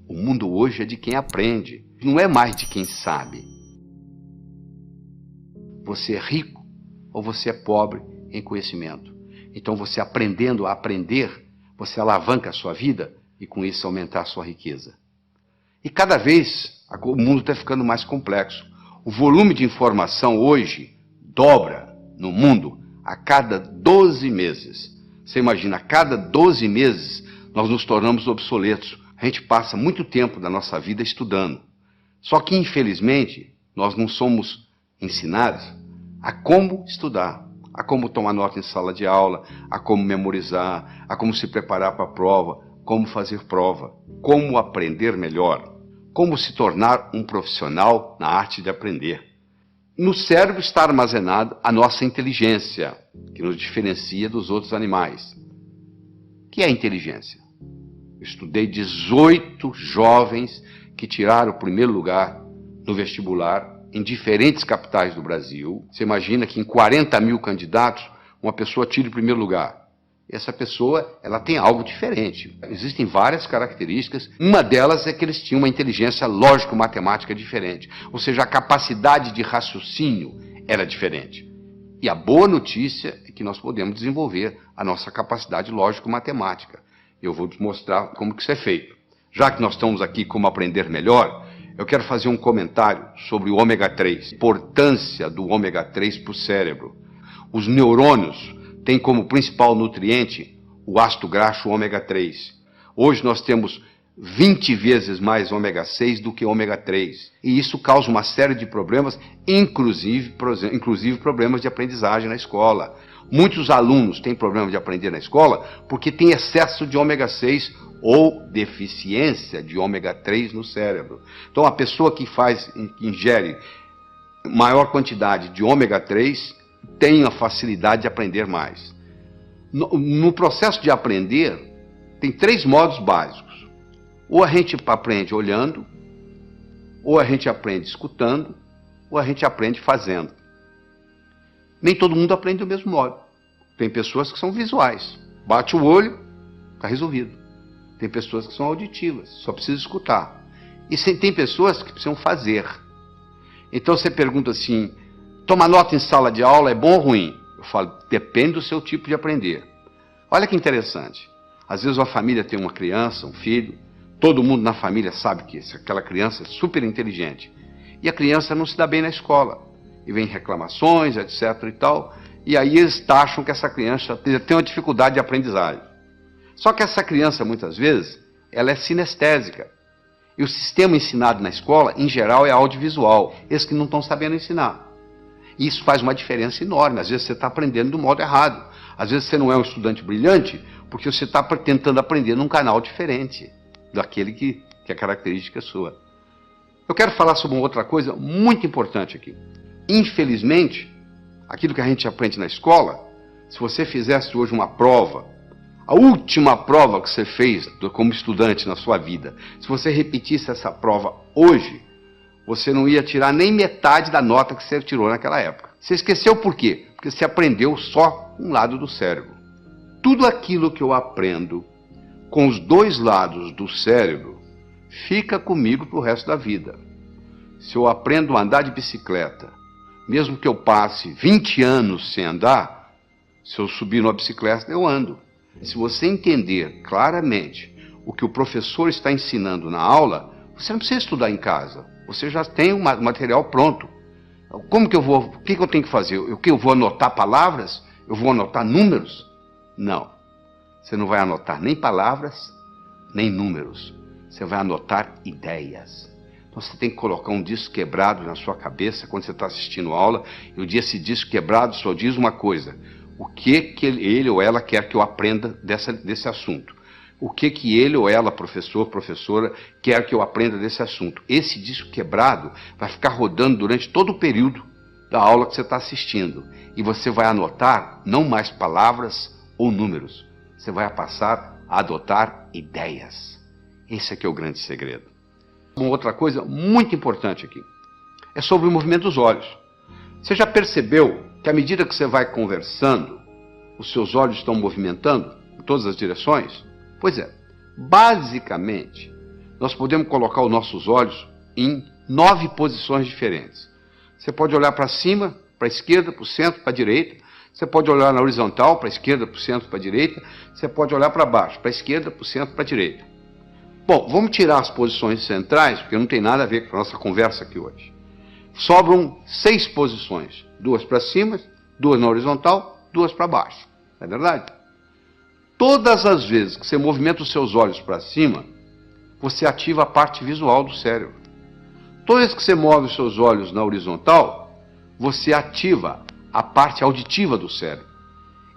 O mundo hoje é de quem aprende, não é mais de quem sabe. Você é rico ou você é pobre em conhecimento. Então você aprendendo a aprender, você alavanca a sua vida e com isso aumentar a sua riqueza. E cada vez o mundo está ficando mais complexo. O volume de informação hoje dobra no mundo a cada 12 meses. Você imagina, a cada 12 meses nós nos tornamos obsoletos. A gente passa muito tempo da nossa vida estudando. Só que, infelizmente, nós não somos ensinados a como estudar, a como tomar nota em sala de aula, a como memorizar, a como se preparar para a prova, como fazer prova, como aprender melhor, como se tornar um profissional na arte de aprender. No cérebro está armazenada a nossa inteligência, que nos diferencia dos outros animais. O que é inteligência? Eu estudei 18 jovens que tiraram o primeiro lugar no vestibular em diferentes capitais do Brasil. Você imagina que em 40 mil candidatos, uma pessoa tira o primeiro lugar. Essa pessoa, ela tem algo diferente. Existem várias características. Uma delas é que eles tinham uma inteligência lógico-matemática diferente. Ou seja, a capacidade de raciocínio era diferente. E a boa notícia é que nós podemos desenvolver a nossa capacidade lógico-matemática. Eu vou te mostrar como que isso é feito. Já que nós estamos aqui como aprender melhor, eu quero fazer um comentário sobre o ômega 3. A importância do ômega 3 para o cérebro. Os neurônios têm como principal nutriente o ácido graxo ômega 3. Hoje nós temos 20 vezes mais ômega 6 do que ômega 3. E isso causa uma série de problemas, inclusive problemas de aprendizagem na escola. Muitos alunos têm problema de aprender na escola porque tem excesso de ômega 6 ou deficiência de ômega 3 no cérebro. Então a pessoa que ingere maior quantidade de ômega 3 tem a facilidade de aprender mais. No processo de aprender, tem 3 modos básicos. Ou a gente aprende olhando, ou a gente aprende escutando, ou a gente aprende fazendo. Nem todo mundo aprende do mesmo modo. Tem pessoas que são visuais. Bate o olho, está resolvido. Tem pessoas que são auditivas, só precisa escutar. E tem pessoas que precisam fazer. Então você pergunta assim, tomar nota em sala de aula é bom ou ruim? Eu falo, depende do seu tipo de aprender. Olha que interessante. Às vezes uma família tem uma criança, um filho, todo mundo na família sabe que aquela criança é super inteligente. E a criança não se dá bem na escola. E vem reclamações, etc. e tal. E aí eles taxam que essa criança tem uma dificuldade de aprendizagem. Só que essa criança, muitas vezes, ela é sinestésica. E o sistema ensinado na escola, em geral, é audiovisual. Esses que não estão sabendo ensinar. E isso faz uma diferença enorme. Às vezes você está aprendendo do modo errado. Às vezes você não é um estudante brilhante, porque você está tentando aprender num canal diferente daquele que é característica sua. Eu quero falar sobre uma outra coisa muito importante aqui. Infelizmente, aquilo que a gente aprende na escola, se você fizesse hoje uma prova, a última prova que você fez como estudante na sua vida, se você repetisse essa prova hoje, você não ia tirar nem metade da nota que você tirou naquela época. Você esqueceu por quê? Porque você aprendeu só um lado do cérebro. Tudo aquilo que eu aprendo com os 2 lados do cérebro fica comigo para o resto da vida. Se eu aprendo a andar de bicicleta, mesmo que eu passe 20 anos sem andar, se eu subir numa bicicleta, eu ando. Se você entender claramente o que o professor está ensinando na aula, você não precisa estudar em casa. Você já tem o material pronto. Como que eu vou? O que eu tenho que fazer? Eu vou anotar palavras? Eu vou anotar números? Não. Você não vai anotar nem palavras, nem números. Você vai anotar ideias. Então você tem que colocar um disco quebrado na sua cabeça quando você está assistindo a aula, e o dia esse disco quebrado só diz uma coisa: o que ele ou ela quer que eu aprenda desse assunto. O que ele ou ela, professor, professora, quer que eu aprenda desse assunto. Esse disco quebrado vai ficar rodando durante todo o período da aula que você está assistindo. E você vai anotar não mais palavras ou números. Você vai passar a adotar ideias. Esse aqui é o grande segredo. Uma outra coisa muito importante aqui é sobre o movimento dos olhos. Você já percebeu que à medida que você vai conversando, os seus olhos estão movimentando em todas as direções? Pois é, basicamente, nós podemos colocar os nossos olhos em 9 posições diferentes. Você pode olhar para cima, para a esquerda, para o centro, para a direita. Você pode olhar na horizontal, para a esquerda, para o centro, para a direita. Você pode olhar para baixo, para a esquerda, para o centro, para a direita. Bom, vamos tirar as posições centrais, porque não tem nada a ver com a nossa conversa aqui hoje. Sobram 6 posições. 2 para cima, 2 na horizontal, 2 para baixo. Não é verdade? Todas as vezes que você movimenta os seus olhos para cima, você ativa a parte visual do cérebro. Toda vez que você move os seus olhos na horizontal, você ativa a parte auditiva do cérebro.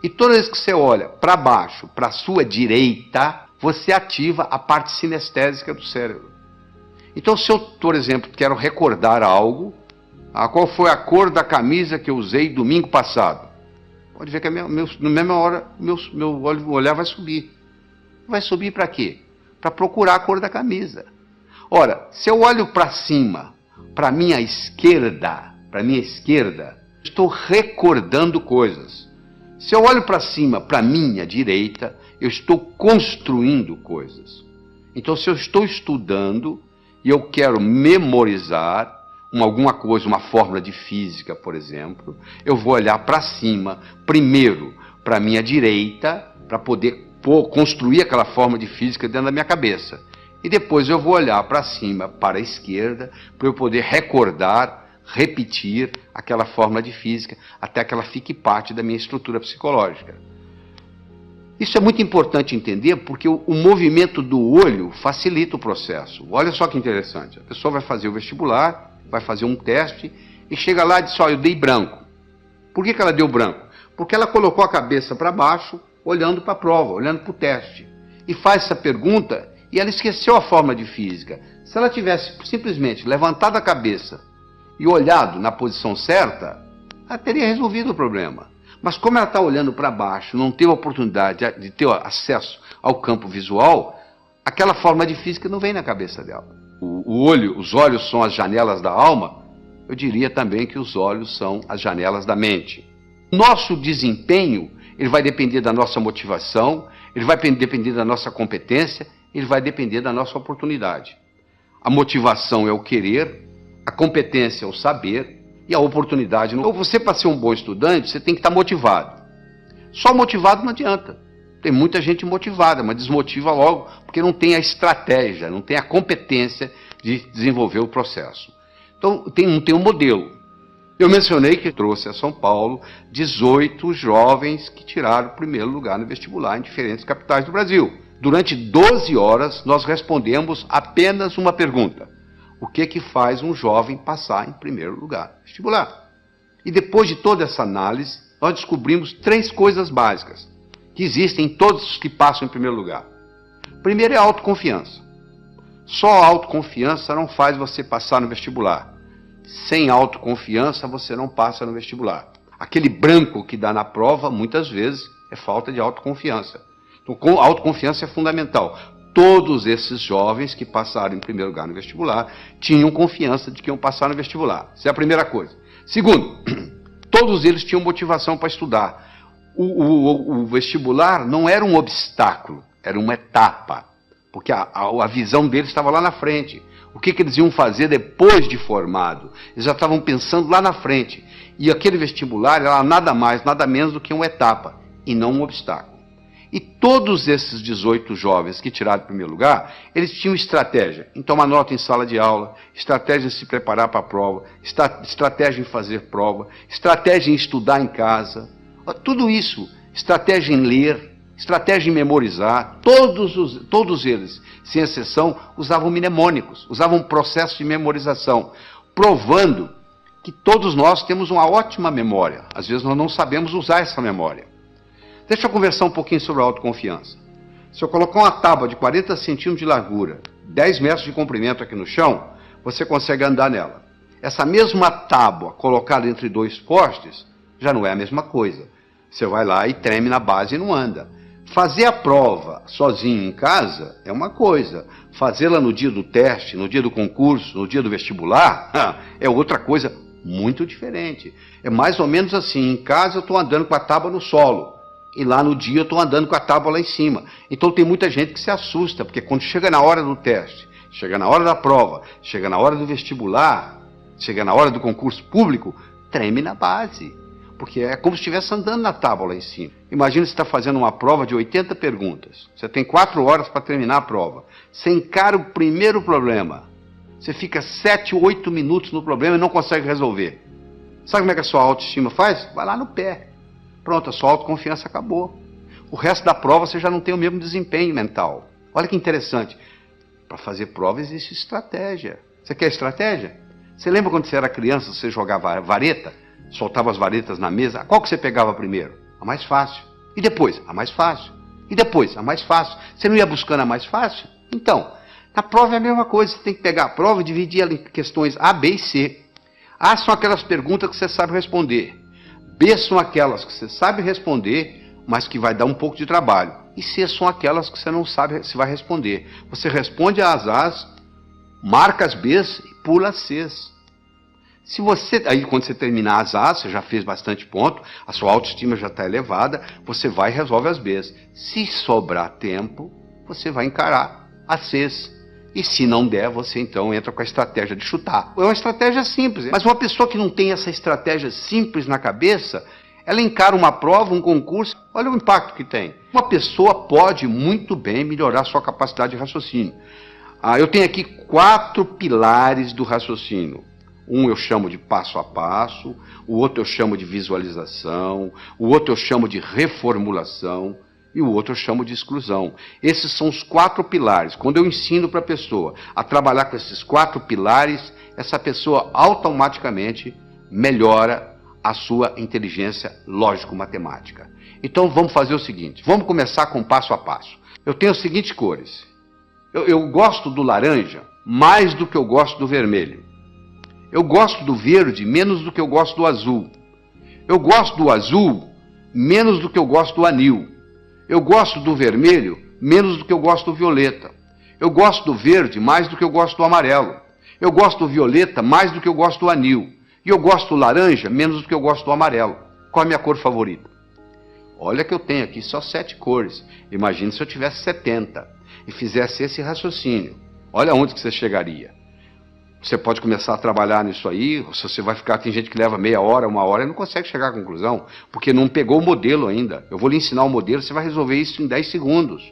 E toda vez que você olha para baixo, para a sua direita, você ativa a parte sinestésica do cérebro. Então, se eu, por exemplo, quero recordar algo, qual foi a cor da camisa que eu usei domingo passado? Pode ver que na mesma hora meu olhar vai subir. Vai subir para quê? Para procurar a cor da camisa. Ora, se eu olho para cima, para a minha esquerda, estou recordando coisas. Se eu olho para cima, para a minha direita, eu estou construindo coisas. Então, se eu estou estudando e eu quero memorizar alguma coisa, uma fórmula de física, por exemplo, eu vou olhar para cima, primeiro para a minha direita, para poder construir aquela fórmula de física dentro da minha cabeça. E depois eu vou olhar para cima, para a esquerda, para eu poder recordar, repetir aquela fórmula de física, até que ela fique parte da minha estrutura psicológica. Isso é muito importante entender, porque o movimento do olho facilita o processo. Olha só que interessante, a pessoa vai fazer o vestibular, vai fazer um teste, e chega lá e diz, eu dei branco. Por que ela deu branco? Porque ela colocou a cabeça para baixo, olhando para a prova, olhando para o teste. E faz essa pergunta, e ela esqueceu a fórmula de física. Se ela tivesse simplesmente levantado a cabeça e olhado na posição certa, ela teria resolvido o problema. Mas como ela está olhando para baixo, não teve a oportunidade de ter acesso ao campo visual, aquela fórmula de física não vem na cabeça dela. Os olhos são as janelas da alma, eu diria também que os olhos são as janelas da mente. Nosso desempenho, ele vai depender da nossa motivação, ele vai depender da nossa competência, ele vai depender da nossa oportunidade. A motivação é o querer, a competência é o saber e a oportunidade. Então, você, para ser um bom estudante, você tem que estar motivado. Só motivado não adianta. Tem muita gente motivada, mas desmotiva logo, porque não tem a estratégia, não tem a competência de desenvolver o processo. Então, não tem um modelo. Eu mencionei que trouxe a São Paulo 18 jovens que tiraram o primeiro lugar no vestibular em diferentes capitais do Brasil. Durante 12 horas, nós respondemos apenas uma pergunta. O que faz um jovem passar em primeiro lugar no vestibular? E depois de toda essa análise, nós descobrimos 3 coisas básicas que existem em todos os que passam em primeiro lugar. Primeiro é a autoconfiança. Só a autoconfiança não faz você passar no vestibular. Sem autoconfiança, você não passa no vestibular. Aquele branco que dá na prova, muitas vezes, é falta de autoconfiança. Então, a autoconfiança é fundamental. Todos esses jovens que passaram em primeiro lugar no vestibular tinham confiança de que iam passar no vestibular. Essa é a primeira coisa. Segundo, todos eles tinham motivação para estudar. O vestibular não era um obstáculo, era uma etapa. Porque a visão deles estava lá na frente. O que eles iam fazer depois de formado? Eles já estavam pensando lá na frente. E aquele vestibular era nada mais, nada menos do que uma etapa, e não um obstáculo. E todos esses 18 jovens que tiraram o primeiro lugar, eles tinham estratégia em tomar nota em sala de aula, estratégia em se preparar para a prova, estratégia em fazer prova, estratégia em estudar em casa. Tudo isso, estratégia em ler, estratégia em memorizar. Todos eles, sem exceção, usavam mnemônicos, usavam um processo de memorização, provando que todos nós temos uma ótima memória. Às vezes nós não sabemos usar essa memória. Deixa eu conversar um pouquinho sobre a autoconfiança. Se eu colocar uma tábua de 40 centímetros de largura, 10 metros de comprimento aqui no chão, você consegue andar nela. Essa mesma tábua colocada entre 2 postes, já não é a mesma coisa. Você vai lá e treme na base e não anda. Fazer a prova sozinho em casa é uma coisa. Fazê-la no dia do teste, no dia do concurso, no dia do vestibular, é outra coisa muito diferente. É mais ou menos assim, em casa eu estou andando com a tábua no solo. E lá no dia eu estou andando com a tábua lá em cima. Então tem muita gente que se assusta, porque quando chega na hora do teste, chega na hora da prova, chega na hora do vestibular, chega na hora do concurso público, treme na base. Porque é como se estivesse andando na tábua lá em cima. Imagina você está fazendo uma prova de 80 perguntas. Você tem 4 horas para terminar a prova. Você encara o primeiro problema. Você fica 7, 8 minutos no problema e não consegue resolver. Sabe como é que a sua autoestima faz? Vai lá no pé. Pronto, a sua autoconfiança acabou. O resto da prova você já não tem o mesmo desempenho mental. Olha que interessante. Para fazer prova existe estratégia. Você quer estratégia? Você lembra quando você era criança, você jogava vareta? Soltava as varetas na mesa, qual que você pegava primeiro? A mais fácil. E depois? A mais fácil. E depois? A mais fácil. Você não ia buscando a mais fácil? Então, na prova é a mesma coisa. Você tem que pegar a prova e dividir ela em questões A, B e C. A são aquelas perguntas que você sabe responder. B são aquelas que você sabe responder, mas que vai dar um pouco de trabalho. E C são aquelas que você não sabe se vai responder. Você responde às A's, marca as B's e pula as C's. Se você, aí quando você terminar as A's, você já fez bastante ponto, a sua autoestima já está elevada, você vai e resolve as B's. Se sobrar tempo, você vai encarar as C's. E se não der, você então entra com a estratégia de chutar. É uma estratégia simples, mas uma pessoa que não tem essa estratégia simples na cabeça, ela encara uma prova, um concurso, olha o impacto que tem. Uma pessoa pode muito bem melhorar sua capacidade de raciocínio. Eu tenho aqui 4 pilares do raciocínio. Um eu chamo de passo a passo, o outro eu chamo de visualização, o outro eu chamo de reformulação e o outro eu chamo de exclusão. Esses são os 4 pilares. Quando eu ensino para a pessoa a trabalhar com esses 4 pilares, essa pessoa automaticamente melhora a sua inteligência lógico-matemática. Então vamos fazer o seguinte, vamos começar com passo a passo. Eu tenho as seguintes cores. Eu gosto do laranja mais do que eu gosto do vermelho. Eu gosto do verde menos do que eu gosto do azul. Eu gosto do azul menos do que eu gosto do anil. Eu gosto do vermelho menos do que eu gosto do violeta. Eu gosto do verde mais do que eu gosto do amarelo. Eu gosto do violeta mais do que eu gosto do anil. E eu gosto do laranja menos do que eu gosto do amarelo. Qual é a minha cor favorita? Olha que eu tenho aqui só 7 cores. Imagine se eu tivesse 70 e fizesse esse raciocínio. Olha onde que você chegaria. Você pode começar a trabalhar nisso aí, se você vai ficar, tem gente que leva meia hora, 1 hora e não consegue chegar à conclusão, porque não pegou o modelo ainda. Eu vou lhe ensinar o modelo, você vai resolver isso em 10 segundos.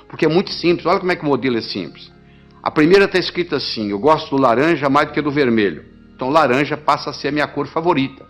Porque é muito simples, olha como é que o modelo é simples. A primeira está escrita assim, eu gosto do laranja mais do que do vermelho. Então laranja passa a ser a minha cor favorita.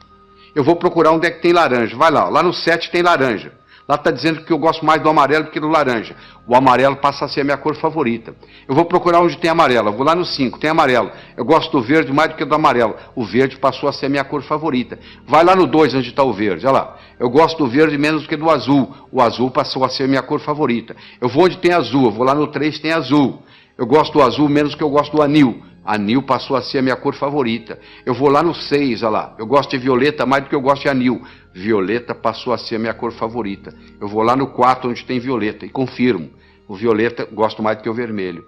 Eu vou procurar onde é que tem laranja, vai lá no 7 tem laranja. Lá está dizendo que eu gosto mais do amarelo do que do laranja. O amarelo passa a ser a minha cor favorita. Eu vou procurar onde tem amarelo. Eu vou lá no 5, tem amarelo. Eu gosto do verde mais do que do amarelo. O verde passou a ser a minha cor favorita. Vai lá no 2, onde está o verde. Olha lá. Eu gosto do verde menos do que do azul. O azul passou a ser a minha cor favorita. Eu vou onde tem azul. Eu vou lá no 3, tem azul. Eu gosto do azul menos do que eu gosto do anil. Anil passou a ser a minha cor favorita. Eu vou lá no 6, olha lá. Eu gosto de violeta mais do que eu gosto de anil. Violeta passou a ser a minha cor favorita. Eu vou lá no 4, onde tem violeta, e confirmo. O violeta gosto mais do que o vermelho.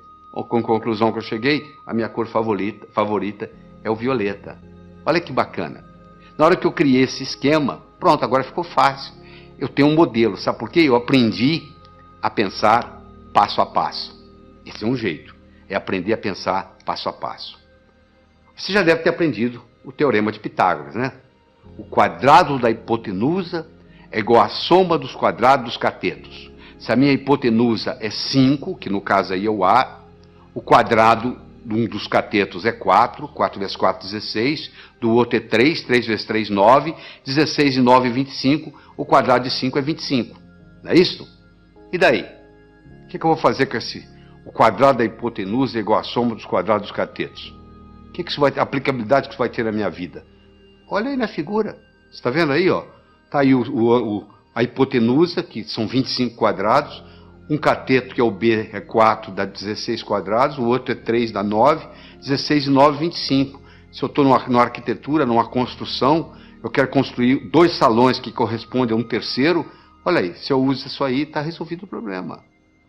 Com a conclusão que eu cheguei, a minha cor favorita é o violeta. Olha que bacana. Na hora que eu criei esse esquema, pronto, agora ficou fácil. Eu tenho um modelo, sabe por quê? Eu aprendi a pensar passo a passo. Esse é um jeito. É aprender a pensar passo a passo. Você já deve ter aprendido o teorema de Pitágoras, né? O quadrado da hipotenusa é igual à soma dos quadrados dos catetos. Se a minha hipotenusa é 5, que no caso aí é o A, o quadrado de um dos catetos é 4, 4 vezes 4, 16, do outro é 3, 3 vezes 3, 9, 16 e 9, 25, o quadrado de 5 é 25. Não é isso? E daí? O que eu vou fazer com o quadrado da hipotenusa é igual à soma dos quadrados dos catetos? A aplicabilidade que isso vai ter na minha vida? Olha aí na figura. Você está vendo aí, ó? Está aí a hipotenusa, que são 25 quadrados. Um cateto, que é o B, é 4, dá 16 quadrados. O outro é 3, dá 9. 16 e 9, 25. Se eu estou numa arquitetura, numa construção, eu quero construir 2 salões que correspondem a um terceiro. Olha aí, se eu uso isso aí, está resolvido o problema.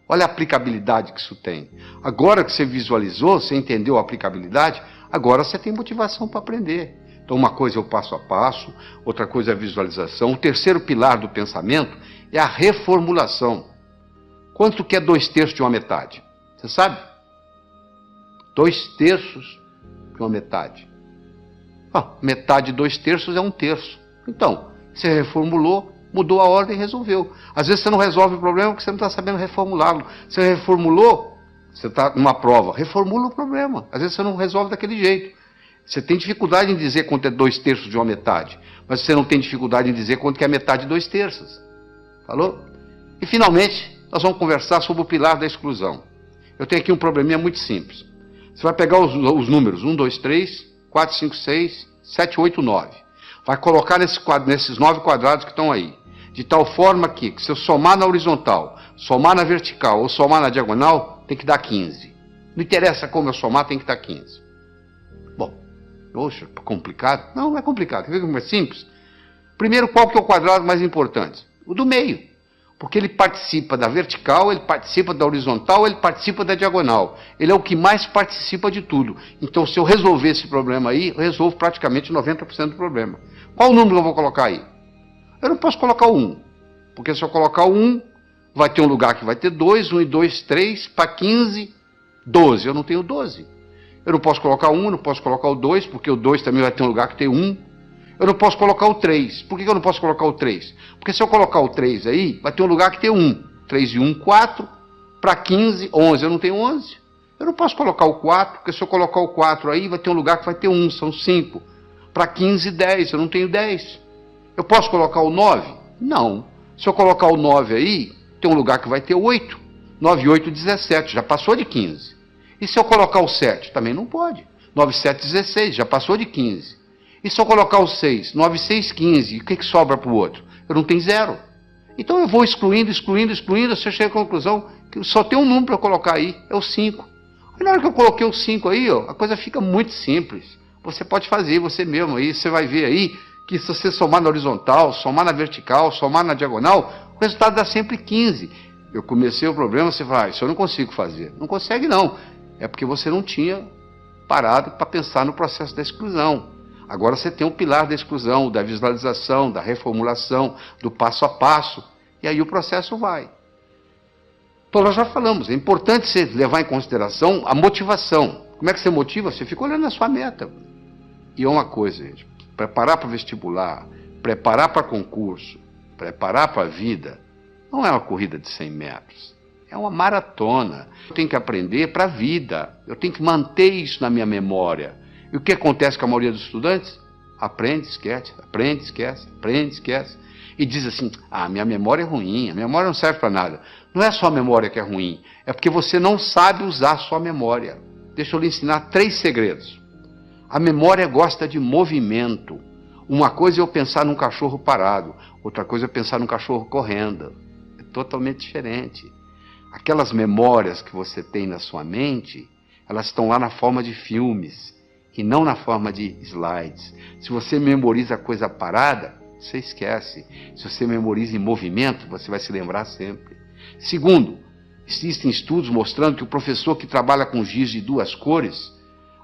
Olha a aplicabilidade que isso tem. Agora que você visualizou, você entendeu a aplicabilidade, agora você tem motivação para aprender. Então uma coisa é o passo a passo, outra coisa é a visualização. O terceiro pilar do pensamento é a reformulação. Quanto que é 2/3 de uma metade? Você sabe? 2/3 de uma metade. Metade de 2/3 é 1/3. Então, você reformulou, mudou a ordem e resolveu. Às vezes você não resolve o problema porque você não está sabendo reformulá-lo. Você reformulou, você está numa prova, reformula o problema. Às vezes você não resolve daquele jeito. Você tem dificuldade em dizer quanto é 2/3 de uma metade, mas você não tem dificuldade em dizer quanto que é metade de 2/3. Falou? E finalmente, nós vamos conversar sobre o pilar da exclusão. Eu tenho aqui um probleminha muito simples. Você vai pegar os números 1, 2, 3, 4, 5, 6, 7, 8, 9. Vai colocar nesses 9 quadrados que estão aí. De tal forma que, se eu somar na horizontal, somar na vertical ou somar na diagonal, tem que dar 15. Não interessa como eu somar, tem que dar 15. Bom, poxa, complicado? Não é complicado. Quer ver como é simples? Primeiro, qual que é o quadrado mais importante? O do meio. Porque ele participa da vertical, ele participa da horizontal, ele participa da diagonal. Ele é o que mais participa de tudo. Então, se eu resolver esse problema aí, eu resolvo praticamente 90% do problema. Qual o número eu vou colocar aí? Eu não posso colocar o 1. Porque se eu colocar o 1, vai ter um lugar que vai ter 2, 1 e 2, 3, para 15, 12. Eu não tenho 12. Eu não posso colocar o 1, não posso colocar o 2, porque o 2 também vai ter um lugar que tem 1. Eu não posso colocar o 3. Por que eu não posso colocar o 3? Porque se eu colocar o 3 aí, vai ter um lugar que tem 1. 3 e 1, 4. Para 15, 11. Eu não tenho 11. Eu não posso colocar o 4, porque se eu colocar o 4 aí, vai ter um lugar que vai ter 1. São 5. Para 15, 10. Eu não tenho 10. Eu posso colocar o 9? Não. Se eu colocar o 9 aí, tem um lugar que vai ter 8. 9 e 8, 17. Já passou de 15. E se eu colocar o 7? Também não pode. 9 e 7, 16. Já passou de 15. E se eu colocar o 6? 9, 6, 15. E o que sobra para o outro? Eu não tenho 0. Então eu vou excluindo, você chega à conclusão que só tem um número para eu colocar aí, é o 5. E na hora que eu coloquei o 5 aí, a coisa fica muito simples. Você pode fazer você mesmo aí, você vai ver aí que se você somar na horizontal, somar na vertical, somar na diagonal, o resultado dá sempre 15. Eu comecei o problema, você fala, isso eu não consigo fazer. Não consegue não. É porque você não tinha parado para pensar no processo da exclusão. Agora você tem o pilar da exclusão, da visualização, da reformulação, do passo a passo. E aí o processo vai. Então nós já falamos, é importante você levar em consideração a motivação. Como é que você motiva? Você fica olhando a sua meta. E é uma coisa, gente, preparar para o vestibular, preparar para concurso, preparar para a vida, não é uma corrida de 100 metros. É uma maratona. Eu tenho que aprender para a vida. Eu tenho que manter isso na minha memória. E o que acontece com a maioria dos estudantes? Aprende, esquece, aprende, esquece, aprende, esquece. E diz assim, minha memória é ruim, a memória não serve para nada. Não é só a memória que é ruim, é porque você não sabe usar a sua memória. Deixa eu lhe ensinar 3 segredos. A memória gosta de movimento. Uma coisa é eu pensar num cachorro parado, outra coisa é pensar num cachorro correndo. É totalmente diferente. Aquelas memórias que você tem na sua mente, elas estão lá na forma de filmes. E não na forma de slides. Se você memoriza coisa parada, você esquece. Se você memoriza em movimento, você vai se lembrar sempre. Segundo, existem estudos mostrando que o professor que trabalha com giz de 2 cores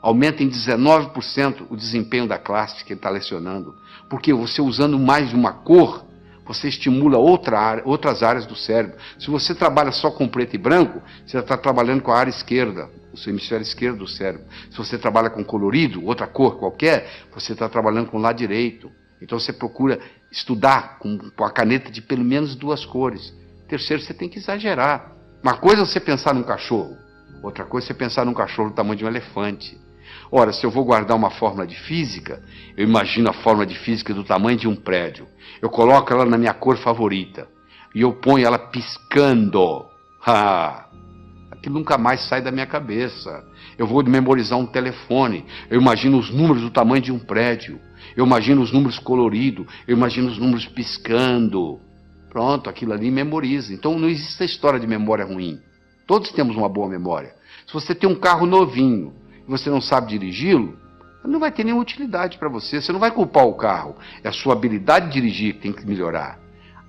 aumenta em 19% o desempenho da classe que ele está lecionando. Porque você usando mais de uma cor, você estimula outras áreas do cérebro. Se você trabalha só com preto e branco, você está trabalhando com a área esquerda, o seu hemisfério esquerdo do cérebro. Se você trabalha com colorido, outra cor qualquer, você está trabalhando com o lado direito. Então você procura estudar com a caneta de pelo menos 2 cores. Terceiro, você tem que exagerar. Uma coisa é você pensar num cachorro, outra coisa é você pensar num cachorro do tamanho de um elefante. Ora, se eu vou guardar uma fórmula de física, eu imagino a fórmula de física do tamanho de um prédio. Eu coloco ela na minha cor favorita e eu ponho ela piscando. Aquilo nunca mais sai da minha cabeça. Eu vou memorizar um telefone, eu imagino os números do tamanho de um prédio. Eu imagino os números coloridos, eu imagino os números piscando. Pronto, aquilo ali memoriza. Então não existe a história de memória ruim. Todos temos uma boa memória. Se você tem um carro novinho e você não sabe dirigi-lo, não vai ter nenhuma utilidade para você. Você não vai culpar o carro. É a sua habilidade de dirigir que tem que melhorar.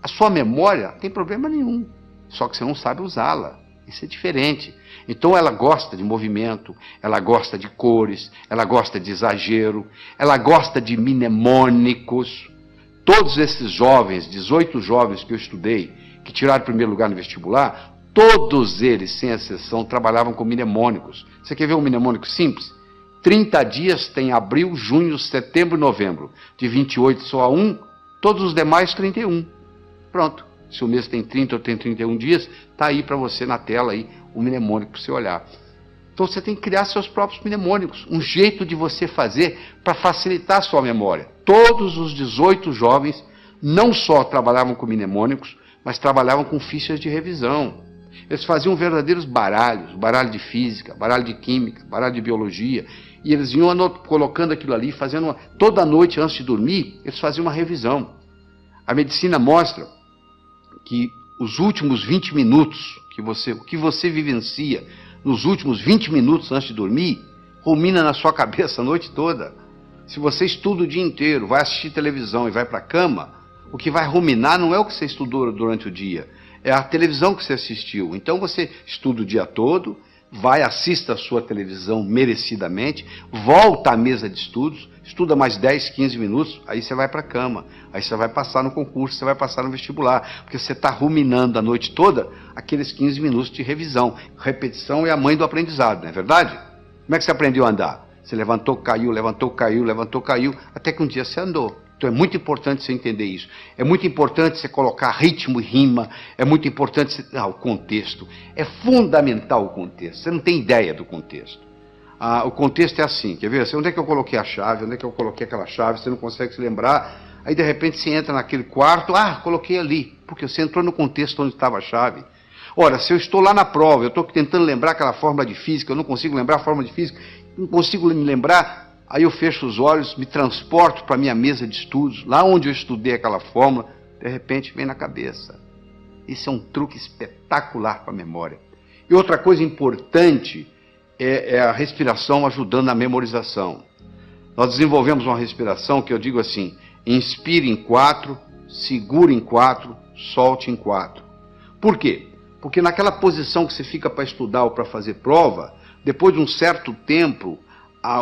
A sua memória não tem problema nenhum. Só que você não sabe usá-la. Isso é diferente. Então ela gosta de movimento, ela gosta de cores, ela gosta de exagero, ela gosta de mnemônicos. Todos esses jovens, 18 jovens que eu estudei, que tiraram o primeiro lugar no vestibular, todos eles, sem exceção, trabalhavam com mnemônicos. Você quer ver um mnemônico simples? 30 dias tem abril, junho, setembro e novembro. De 28 só há 1, todos os demais 31. Pronto. Se o mês tem 30 ou tem 31 dias, está aí para você na tela aí, o mnemônico para você olhar. Então você tem que criar seus próprios mnemônicos, um jeito de você fazer para facilitar a sua memória. Todos os 18 jovens não só trabalhavam com mnemônicos, mas trabalhavam com fichas de revisão. Eles faziam verdadeiros baralhos, baralho de física, baralho de química, baralho de biologia, e eles iam colocando aquilo ali, fazendo toda noite antes de dormir, eles faziam uma revisão. A medicina mostra que os últimos 20 minutos, o que você vivencia nos últimos 20 minutos antes de dormir, rumina na sua cabeça a noite toda. Se você estuda o dia inteiro, vai assistir televisão e vai para a cama, o que vai ruminar não é o que você estudou durante o dia, é a televisão que você assistiu. Então você estuda o dia todo, assista a sua televisão merecidamente, volta à mesa de estudos, estuda mais 10, 15 minutos, aí você vai para a cama, aí você vai passar no concurso, você vai passar no vestibular, porque você está ruminando a noite toda aqueles 15 minutos de revisão. Repetição é a mãe do aprendizado, não é verdade? Como é que você aprendeu a andar? Você levantou, caiu, levantou, caiu, levantou, caiu, até que um dia você andou. Então é muito importante você entender isso. É muito importante você colocar ritmo e rima. É muito importante você... o contexto. É fundamental o contexto. Você não tem ideia do contexto. O contexto é assim, quer ver? Onde é que eu coloquei a chave? Onde é que eu coloquei aquela chave? Você não consegue se lembrar. Aí de repente você entra naquele quarto. Coloquei ali. Porque você entrou no contexto onde estava a chave. Ora, se eu estou lá na prova, eu estou tentando lembrar aquela fórmula de física, eu não consigo lembrar a fórmula de física, não consigo me lembrar... Aí eu fecho os olhos, me transporto para a minha mesa de estudos, lá onde eu estudei aquela fórmula, de repente vem na cabeça. Isso é um truque espetacular para a memória. E outra coisa importante é a respiração ajudando na memorização. Nós desenvolvemos uma respiração que eu digo assim, inspire em 4, segure em 4, solte em 4. Por quê? Porque naquela posição que você fica para estudar ou para fazer prova, depois de um certo tempo,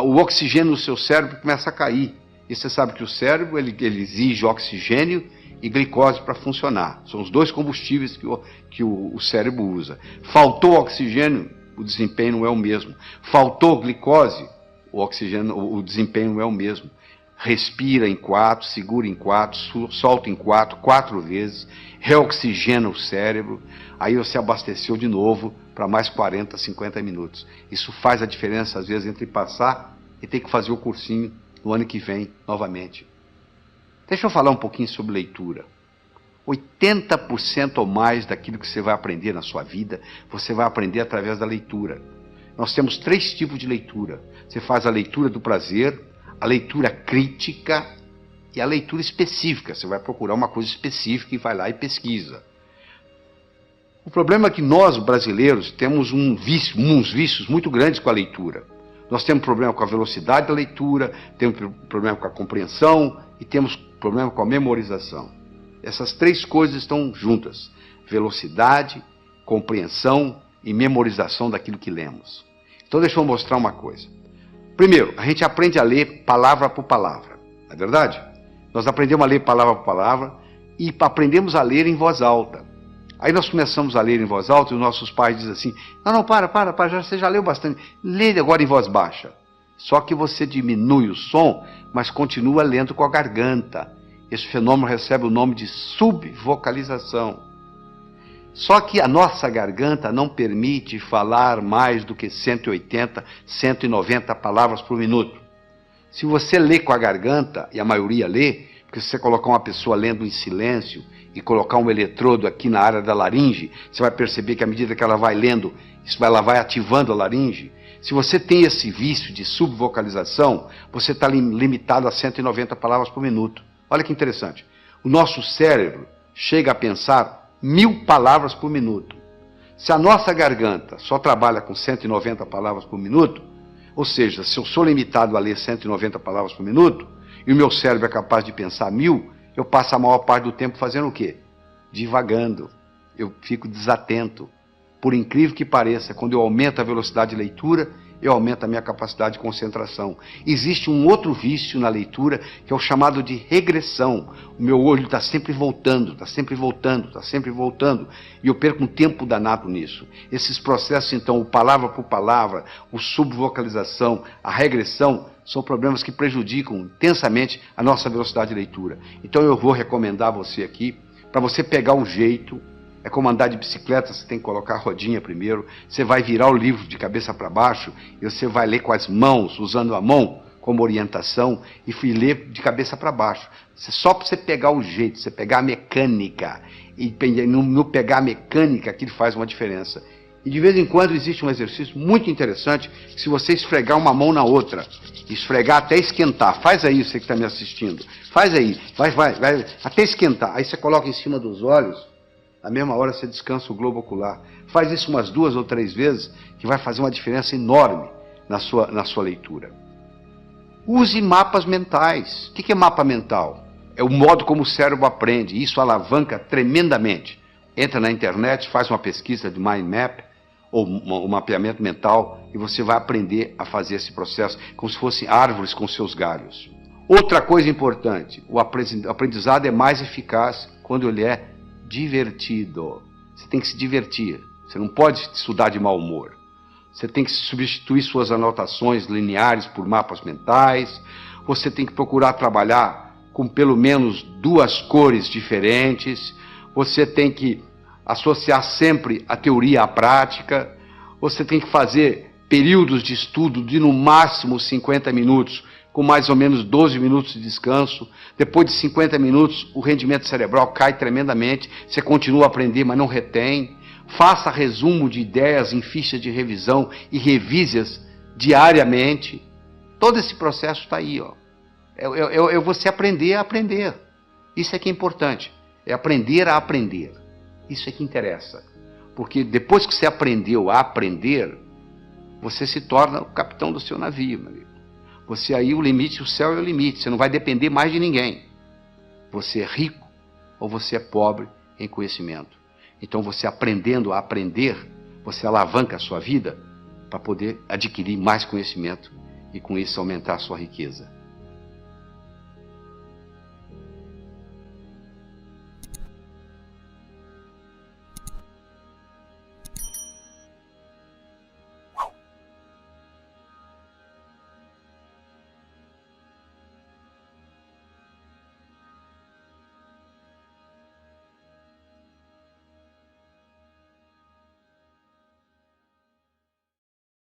o oxigênio no seu cérebro começa a cair. E você sabe que o cérebro ele exige oxigênio e glicose para funcionar. São os dois combustíveis que o cérebro usa. Faltou oxigênio, o desempenho não é o mesmo. Faltou glicose, o desempenho não é o mesmo. Respira em 4, segura em 4, solta em 4, 4 vezes, reoxigena o cérebro, aí você abasteceu de novo para mais 40, 50 minutos. Isso faz a diferença, às vezes, entre passar e ter que fazer o cursinho no ano que vem, novamente. Deixa eu falar um pouquinho sobre leitura. 80% ou mais daquilo que você vai aprender na sua vida, você vai aprender através da leitura. Nós temos 3 tipos de leitura. Você faz a leitura do prazer, a leitura crítica e a leitura específica. Você vai procurar uma coisa específica e vai lá e pesquisa. O problema é que nós, brasileiros, temos uns vícios muito grandes com a leitura. Nós temos problema com a velocidade da leitura, temos problema com a compreensão e temos problema com a memorização. Essas 3 coisas estão juntas. Velocidade, compreensão e memorização daquilo que lemos. Então deixa eu mostrar uma coisa. Primeiro, a gente aprende a ler palavra por palavra, não é verdade? Nós aprendemos a ler palavra por palavra e aprendemos a ler em voz alta. Aí nós começamos a ler em voz alta e os nossos pais dizem assim, não, para, você já leu bastante, lê agora em voz baixa. Só que você diminui o som, mas continua lendo com a garganta. Esse fenômeno recebe o nome de subvocalização. Só que a nossa garganta não permite falar mais do que 180, 190 palavras por minuto. Se você lê com a garganta, e a maioria lê, porque se você colocar uma pessoa lendo em silêncio e colocar um eletrodo aqui na área da laringe, você vai perceber que à medida que ela vai lendo, ela vai ativando a laringe. Se você tem esse vício de subvocalização, você está limitado a 190 palavras por minuto. Olha que interessante. O nosso cérebro chega a pensar 1000 palavras por minuto. Se a nossa garganta só trabalha com 190 palavras por minuto, ou seja, se eu sou limitado a ler 190 palavras por minuto, e o meu cérebro é capaz de pensar 1000, eu passo a maior parte do tempo fazendo o quê? Divagando. Eu fico desatento. Por incrível que pareça, quando eu aumento a velocidade de leitura, eu aumento a minha capacidade de concentração. Existe um outro vício na leitura, que é o chamado de regressão. O meu olho está sempre voltando, está sempre voltando, está sempre voltando, e eu perco um tempo danado nisso. Esses processos, então, o palavra por palavra, o subvocalização, a regressão, são problemas que prejudicam intensamente a nossa velocidade de leitura. Então eu vou recomendar a você aqui, para você pegar o jeito. É como andar de bicicleta, você tem que colocar a rodinha primeiro, você vai virar o livro de cabeça para baixo, e você vai ler com as mãos, usando a mão como orientação, e ler de cabeça para baixo. Só para você pegar o jeito, você pegar a mecânica, e no pegar a mecânica, aquilo faz uma diferença. E de vez em quando existe um exercício muito interessante, que se você esfregar uma mão na outra, esfregar até esquentar, faz aí, você que está me assistindo, faz aí, vai, até esquentar, aí você coloca em cima dos olhos, na mesma hora você descansa o globo ocular. Faz isso umas 2 ou 3 vezes, que vai fazer uma diferença enorme na sua leitura. Use mapas mentais. O que é mapa mental? É o modo como o cérebro aprende. Isso alavanca tremendamente. Entra na internet, faz uma pesquisa de mind map, ou um mapeamento mental, e você vai aprender a fazer esse processo, como se fossem árvores com seus galhos. Outra coisa importante, o aprendizado é mais eficaz quando ele é divertido. Você tem que se divertir. Você não pode estudar de mau humor. Você tem que substituir suas anotações lineares por mapas mentais. Você tem que procurar trabalhar com pelo menos 2 cores diferentes. Você tem que associar sempre a teoria à prática. Você tem que fazer períodos de estudo de no máximo 50 minutos, com mais ou menos 12 minutos de descanso. Depois de 50 minutos, o rendimento cerebral cai tremendamente, você continua a aprender, mas não retém. Faça resumo de ideias em fichas de revisão e revise-as diariamente. Todo esse processo está aí, ó. É você aprender a aprender. Isso é que é importante, é aprender a aprender. Isso é que interessa. Porque depois que você aprendeu a aprender, você se torna o capitão do seu navio, meu amigo. Você aí, o limite, o céu é o limite. Você não vai depender mais de ninguém. Você é rico ou você é pobre em conhecimento. Então, você aprendendo a aprender, você alavanca a sua vida para poder adquirir mais conhecimento e, com isso, aumentar a sua riqueza.